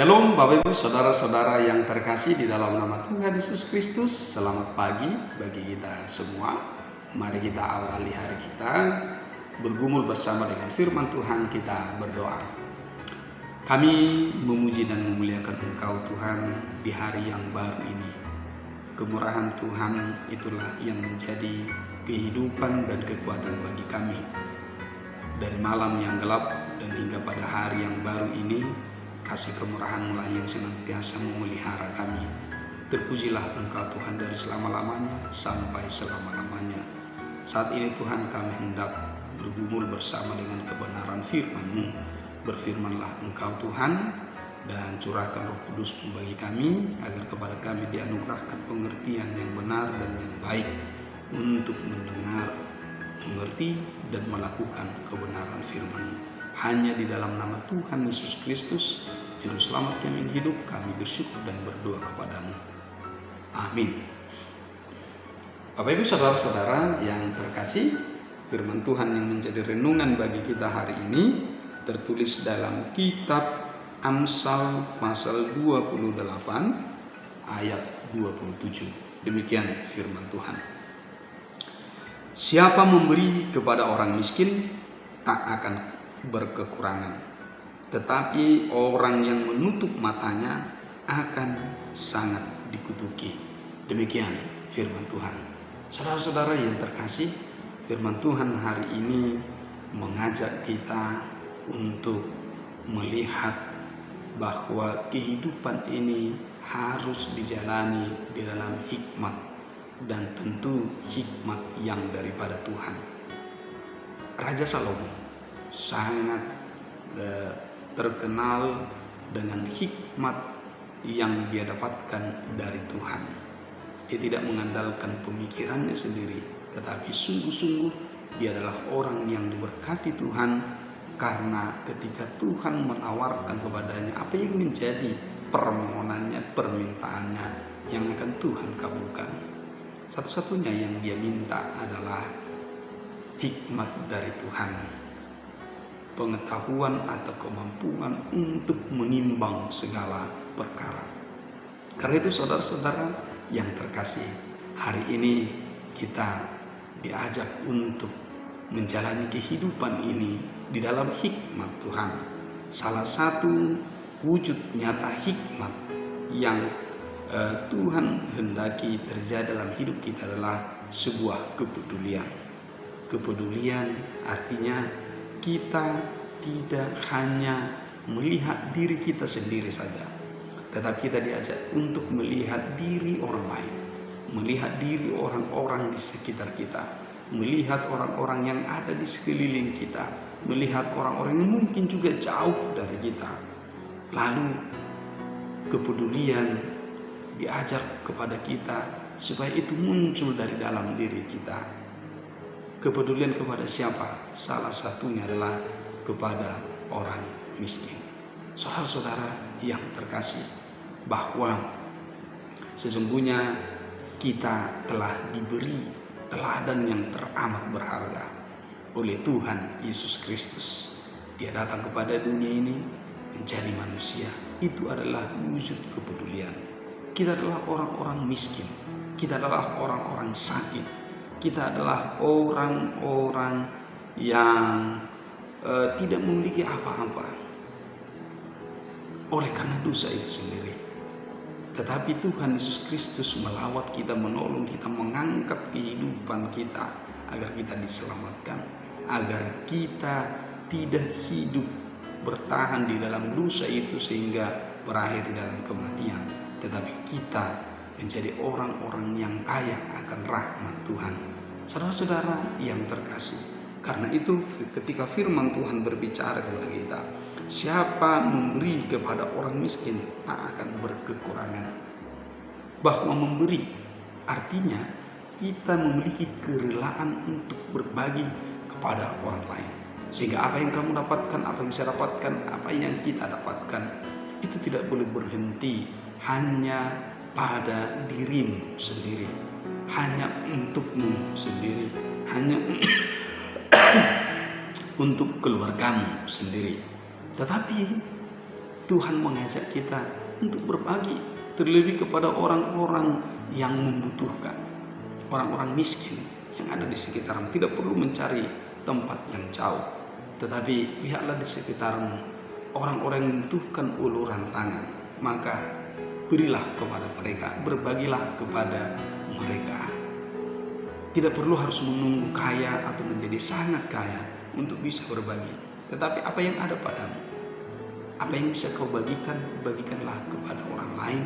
Shalom Bapak Ibu Saudara-saudara yang terkasih di dalam nama Tuhan Yesus Kristus. Selamat pagi bagi kita semua. Mari kita awali hari kita bergumul bersama dengan firman Tuhan. Kita berdoa. Kami memuji dan memuliakan Engkau Tuhan di hari yang baru ini. Kemurahan Tuhan itulah yang menjadi kehidupan dan kekuatan bagi kami. Dari malam yang gelap dan hingga pada hari yang baru ini, kasih kemurahan-Mu lah yang senantiasa memelihara kami. Terpujilah Engkau Tuhan dari selama-lamanya sampai selama-lamanya. Saat ini Tuhan kami hendak bergumul bersama dengan kebenaran firman-Mu. Berfirmanlah Engkau Tuhan dan curahkan Roh Kudus-Mu bagi kami, agar kepada kami dianugerahkan pengertian yang benar dan yang baik untuk mendengar, mengerti dan melakukan kebenaran firman-Mu. Hanya di dalam nama Tuhan Yesus Kristus, Juru Selamat kami hidup, kami bersyukur dan berdoa kepadamu. Amin. Bapak Ibu Saudara-saudara yang terkasih, firman Tuhan yang menjadi renungan bagi kita hari ini tertulis dalam kitab Amsal pasal 28 ayat 27. Demikian firman Tuhan. Siapa memberi kepada orang miskin tak akan berkekurangan, tetapi orang yang menutup matanya akan sangat dikutuki. Demikian firman Tuhan. Saudara-saudara yang terkasih, firman Tuhan hari ini mengajak kita untuk melihat bahwa kehidupan ini harus dijalani di dalam hikmat, dan tentu hikmat yang daripada Tuhan. Raja Salomo sangat terkenal dengan hikmat yang dia dapatkan dari Tuhan. Dia tidak mengandalkan pemikirannya sendiri, tetapi sungguh-sungguh dia adalah orang yang diberkati Tuhan, karena ketika Tuhan menawarkan kepadanya apa yang menjadi permohonannya, permintaannya, yang akan Tuhan kabulkan. Satu-satunya yang dia minta adalah hikmat dari Tuhan, pengetahuan atau kemampuan untuk menimbang segala perkara. Karena itu saudara-saudara yang terkasih, hari ini kita diajak untuk menjalani kehidupan ini di dalam hikmat Tuhan. Salah satu wujud nyata hikmat yang Tuhan hendaki terjadi dalam hidup kita adalah sebuah kepedulian. Kepedulian artinya kita tidak hanya melihat diri kita sendiri saja, tetapi kita diajak untuk melihat diri orang lain, melihat diri orang-orang di sekitar kita, melihat orang-orang yang ada di sekeliling kita, melihat orang-orang yang mungkin juga jauh dari kita. Lalu kepedulian diajar kepada kita supaya itu muncul dari dalam diri kita. Kepedulian kepada siapa? Salah satunya adalah kepada orang miskin. Saudara-saudara yang terkasih, bahwa sesungguhnya kita telah diberi teladan yang teramat berharga oleh Tuhan Yesus Kristus. Dia datang kepada dunia ini menjadi manusia. Itu adalah wujud kepedulian. Kita adalah orang-orang miskin, kita adalah orang-orang sakit, kita adalah orang-orang yang tidak memiliki apa-apa oleh karena dosa itu sendiri. Tetapi Tuhan Yesus Kristus melawat kita, menolong kita, mengangkat kehidupan kita agar kita diselamatkan, agar kita tidak hidup bertahan di dalam dosa itu sehingga berakhir di dalam kematian, tetapi kita menjadi orang-orang yang kaya akan rahmat Tuhan. Saudara-saudara yang terkasih, karena itu ketika firman Tuhan berbicara kepada kita, siapa memberi kepada orang miskin tak akan berkekurangan. Bahwa memberi artinya kita memiliki kerelaan untuk berbagi kepada orang lain, sehingga apa yang kamu dapatkan, apa yang saya dapatkan, apa yang kita dapatkan, itu tidak boleh berhenti hanya pada dirimu sendiri, hanya untukmu sendiri, hanya untuk keluargamu sendiri. Tetapi Tuhan mengajak kita untuk berbagi, terlebih kepada orang-orang yang membutuhkan, orang-orang miskin yang ada di sekitarmu. Tidak perlu mencari tempat yang jauh, tetapi lihatlah di sekitarmu orang-orang yang membutuhkan uluran tangan, maka berilah kepada mereka, berbagilah kepada mereka. Tidak perlu harus menunggu kaya atau menjadi sangat kaya untuk bisa berbagi, tetapi apa yang ada padamu, apa yang bisa kau bagikan, bagikanlah kepada orang lain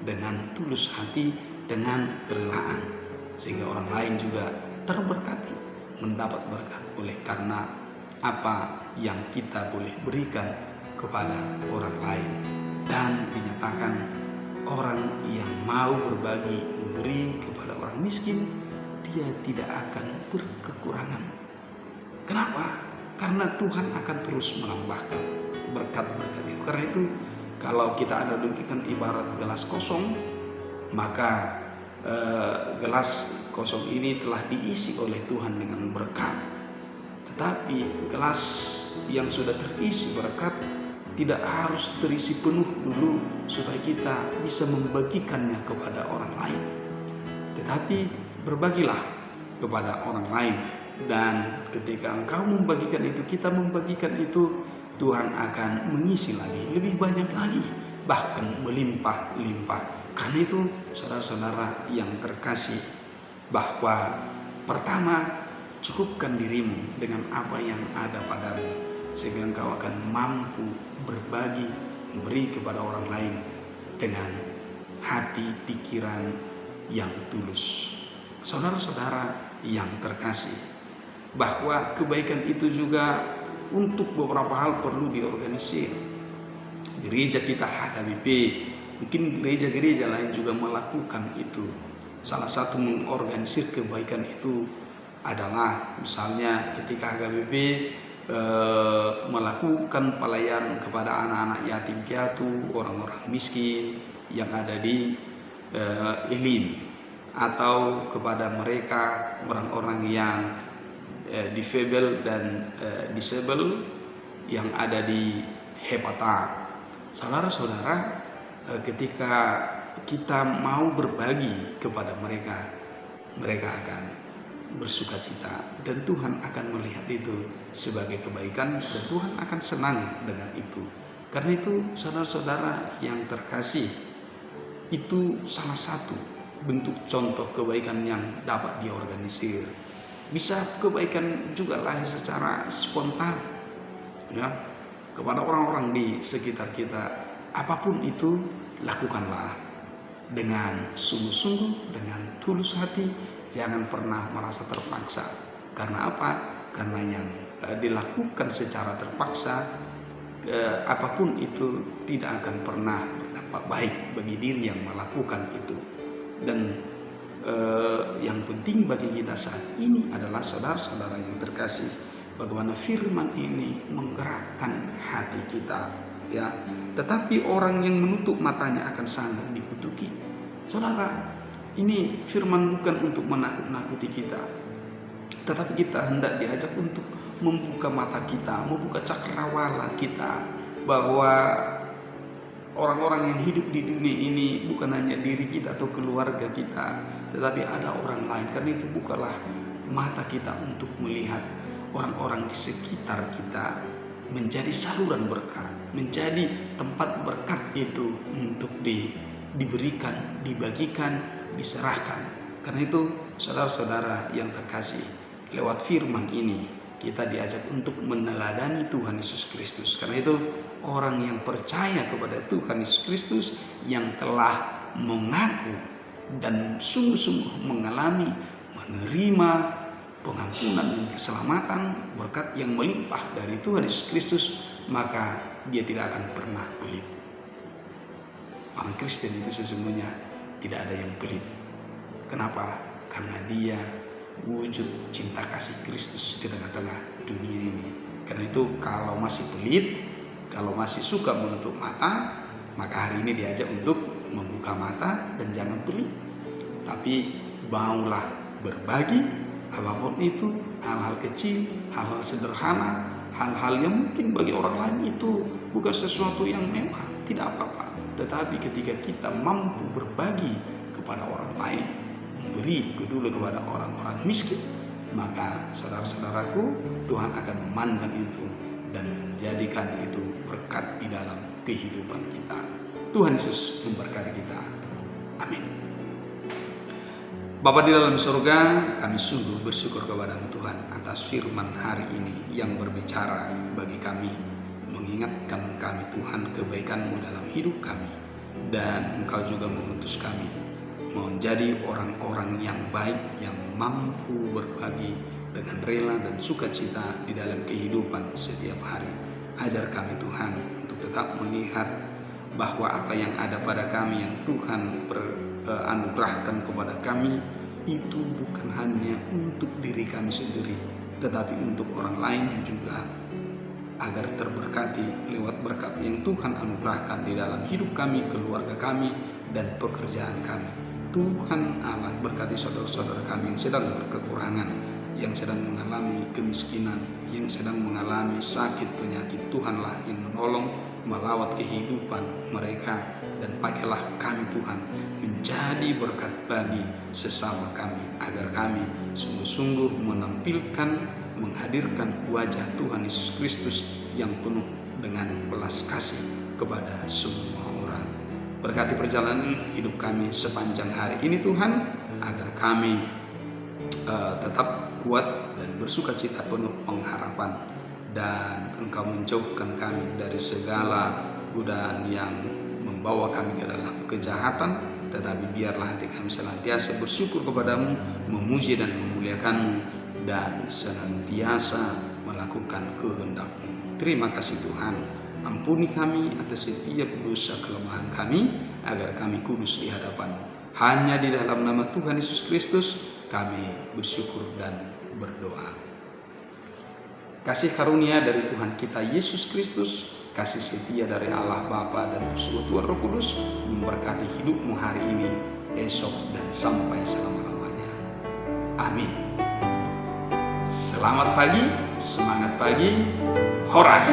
dengan tulus hati, dengan kerelaan, sehingga orang lain juga terberkati, mendapat berkat oleh karena apa yang kita boleh berikan kepada orang lain. Dan dinyatakan orang yang mau berbagi, memberi kepada orang miskin, dia tidak akan berkekurangan. Kenapa? Karena Tuhan akan terus menambahkan berkat-berkat itu. Karena itu kalau kita analogikan ibarat gelas kosong, maka gelas kosong ini telah diisi oleh Tuhan dengan berkat. Tetapi gelas yang sudah terisi berkat tidak harus terisi penuh dulu supaya kita bisa membagikannya kepada orang lain. Tetapi berbagilah kepada orang lain, dan ketika engkau membagikan itu, kita membagikan itu, Tuhan akan mengisi lagi, lebih banyak lagi, bahkan melimpah-limpah. Karena itu saudara-saudara yang terkasih, bahwa pertama, cukupkan dirimu dengan apa yang ada padamu, sehingga engkau akan mampu berbagi, memberi kepada orang lain dengan hati pikiran yang tulus. Saudara-saudara yang terkasih, bahwa kebaikan itu juga untuk beberapa hal perlu diorganisir. Gereja kita HKBP, mungkin gereja-gereja lain juga melakukan itu. Salah satu mengorganisir kebaikan itu adalah misalnya ketika HKBP melakukan pelayanan kepada anak-anak yatim piatu, orang-orang miskin yang ada di Elim, atau kepada mereka orang-orang yang difabel dan disable yang ada di Hepata. Saudara-saudara, ketika kita mau berbagi kepada mereka, mereka akan bersuka cita, dan Tuhan akan melihat itu sebagai kebaikan, dan Tuhan akan senang dengan itu. Karena itu saudara-saudara yang terkasih, itu salah satu bentuk contoh kebaikan yang dapat diorganisir. Bisa kebaikan juga lahir secara spontan, ya, kepada orang-orang di sekitar kita. Apapun itu, lakukanlah dengan sungguh-sungguh, dengan tulus hati. Jangan pernah merasa terpaksa. Karena apa? Karena yang dilakukan secara terpaksa, apapun itu tidak akan pernah berdampak baik bagi diri yang melakukan itu. Dan yang penting bagi kita saat ini adalah saudara-saudara yang terkasih, bagaimana firman ini menggerakkan hati kita, ya. Tetapi orang yang menutup matanya akan sangat dikutuki. Saudara, ini firman bukan untuk menakut-nakuti kita, tetapi kita hendak diajak untuk membuka mata kita, membuka cakrawala kita, bahwa orang-orang yang hidup di dunia ini bukan hanya diri kita atau keluarga kita, tetapi ada orang lain. Karena itu bukalah mata kita untuk melihat orang-orang di sekitar kita menjadi saluran berkat, menjadi tempat berkat itu untuk diberikan, dibagikan, diserahkan. Karena itu saudara-saudara yang terkasih, lewat firman ini kita diajak untuk meneladani Tuhan Yesus Kristus. Karena itu orang yang percaya kepada Tuhan Yesus Kristus, yang telah mengaku dan sungguh-sungguh mengalami, menerima pengampunan dan keselamatan, berkat yang melimpah dari Tuhan Yesus Kristus, maka dia tidak akan pernah pelit. Orang Kristen itu sesungguhnya tidak ada yang pelit. Kenapa? Karena dia wujud cinta kasih Kristus di tengah-tengah dunia ini. Karena itu kalau masih pelit, kalau masih suka menutup mata, maka hari ini diajak untuk membuka mata dan jangan pelit. Tapi maulah berbagi, apapun itu, hal-hal kecil, hal-hal sederhana, hal-hal yang mungkin bagi orang lain itu bukan sesuatu yang mewah, tidak apa-apa. Tetapi ketika kita mampu berbagi kepada orang lain, memberi peduli kepada orang-orang miskin, maka saudara-saudaraku, Tuhan akan memandang itu dan menjadikan itu berkat di dalam kehidupan kita. Tuhan Yesus memberkati kita. Amin. Bapa di dalam surga, kami sungguh bersyukur kepada-Mu Tuhan atas firman hari ini yang berbicara bagi kami, mengingatkan kami Tuhan kebaikan-Mu dalam hidup kami, dan Engkau juga mengutus kami menjadi orang-orang yang baik, yang mampu berbagi dengan rela dan sukacita di dalam kehidupan setiap hari. Ajar kami Tuhan untuk tetap melihat bahwa apa yang ada pada kami yang Tuhan anugerahkan kepada kami itu bukan hanya untuk diri kami sendiri, tetapi untuk orang lain juga, agar terberkati lewat berkat yang Tuhan anugerahkan di dalam hidup kami, keluarga kami, dan pekerjaan kami. Tuhan Allah berkati saudara-saudara kami yang sedang berkekurangan, yang sedang mengalami kemiskinan, yang sedang mengalami sakit penyakit. Tuhanlah yang menolong, melawat kehidupan mereka, dan pakailah kami Tuhan menjadi berkat bagi sesama kami, agar kami sungguh-sungguh menampilkan, menghadirkan wajah Tuhan Yesus Kristus yang penuh dengan belas kasih kepada semua orang. Berkati perjalanan hidup kami sepanjang hari ini Tuhan, agar kami tetap kuat dan bersukacita penuh pengharapan, dan Engkau menjauhkan kami dari segala godaan yang membawa kami ke dalam kejahatan, tetapi biarlah hati kami senantiasa bersyukur kepadamu, memuji dan memuliakanmu, dan senantiasa melakukan kehendak-Mu. Terima kasih Tuhan, ampuni kami atas setiap dosa kelemahan kami, agar kami kudus di hadapan-Mu. Hanya di dalam nama Tuhan Yesus Kristus kami bersyukur dan berdoa. Kasih karunia dari Tuhan kita Yesus Kristus, kasih setia dari Allah Bapa dan Persekutuan Roh Kudus memberkati hidupmu hari ini, esok, dan sampai selama-lamanya. Amin. Selamat pagi, semangat pagi, Horas.